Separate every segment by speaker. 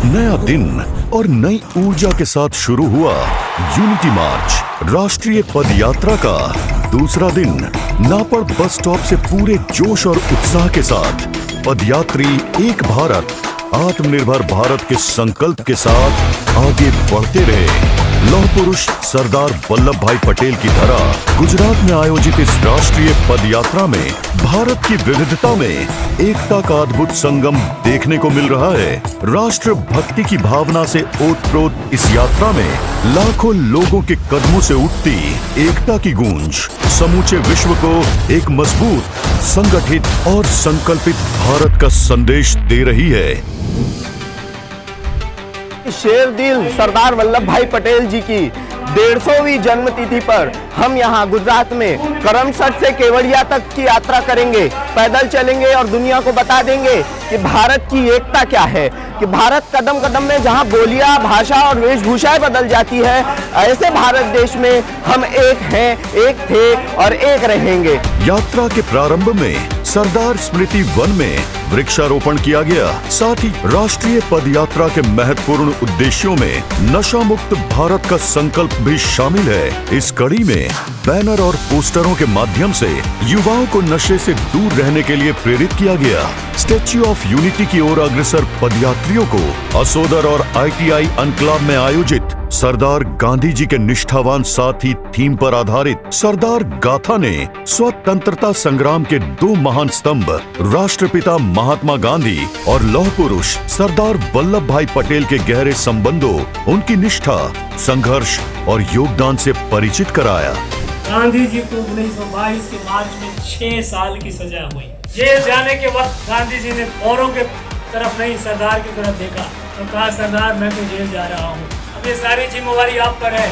Speaker 1: नया दिन और नई ऊर्जा के साथ शुरू हुआ यूनिटी मार्च राष्ट्रीय पद यात्रा का दूसरा दिन नापड़ बस स्टॉप से पूरे जोश और उत्साह के साथ पदयात्री एक भारत आत्मनिर्भर भारत के संकल्प के साथ आगे बढ़ते रहे। लौह पुरुष सरदार वल्लभ भाई पटेल की तरह गुजरात में आयोजित इस राष्ट्रीय पद यात्रा में भारत की विविधता में एकता का अद्भुत संगम देखने को मिल रहा है। राष्ट्र भक्ति की भावना से ओतप्रोत इस यात्रा में लाखों लोगों के कदमों से उठती एकता की गूंज समूचे विश्व को एक मजबूत, संगठित और संकल्पित भारत का संदेश दे रही है।
Speaker 2: शेर दिल सरदार वल्लभ भाई पटेल जी की 150वीं जन्मतिथि पर हम यहाँ गुजरात में करमसद से केवड़िया तक की यात्रा करेंगे, पैदल चलेंगे और दुनिया को बता देंगे कि भारत की एकता क्या है, कि भारत कदम कदम में जहाँ बोलियां, भाषा और वेशभूषाएं बदल जाती है, ऐसे भारत देश में हम एक हैं, एक थे और एक रहेंगे।
Speaker 1: यात्रा के प्रारंभ में सरदार स्मृति वन में वृक्षारोपण किया गया। साथ ही राष्ट्रीय पद यात्रा के महत्वपूर्ण उद्देश्यों में नशा मुक्त भारत का संकल्प भी शामिल है। इस कड़ी में बैनर और पोस्टरों के माध्यम से युवाओं को नशे से दूर रहने के लिए प्रेरित किया गया। स्टैच्यू ऑफ यूनिटी की ओर अग्रसर पदयात्रियों को असोदर और ITI अनक्लाव में आयोजित सरदार गांधी जी के निष्ठावान साथी थीम पर आधारित सरदार गाथा ने स्वतंत्रता संग्राम के दो महान स्तंभ राष्ट्रपिता महात्मा गांधी और लौह पुरुष सरदार वल्लभ भाई पटेल के गहरे संबंधों, उनकी निष्ठा, संघर्ष और योगदान से परिचित कराया।
Speaker 3: गांधी जी को 1922 के मार्च में 6 साल की सजा हुई। जेल जाने के वक्त गांधी जी ने औरों के तरफ नहीं, सरदार की तरफ देखा तो कहा, सरदार मैं तो जेल जा रहा हूँ, अब ये सारी जिम्मेवारी आप पर है।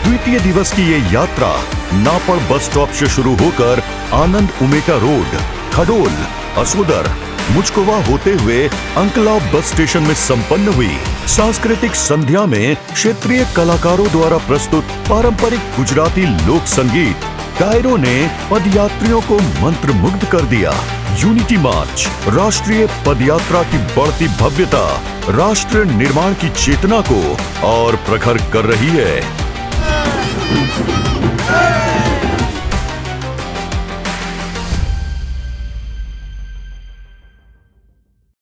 Speaker 1: द्वितीय दिवस की ये यात्रा नापड़ बस स्टॉप से शुरू होकर आनंद उमेटा रोड, खडोल, असोदर, मुचकुवा होते हुए अंकलाव बस स्टेशन में संपन्न हुई। सांस्कृतिक संध्या में क्षेत्रीय कलाकारों द्वारा प्रस्तुत पारंपरिक गुजराती लोक संगीत गायरों ने पदयात्रियों को मंत्रमुग्ध कर दिया। यूनिटी मार्च राष्ट्रीय पदयात्रा की बढ़ती भव्यता राष्ट्र निर्माण की चेतना को और प्रखर कर रही है।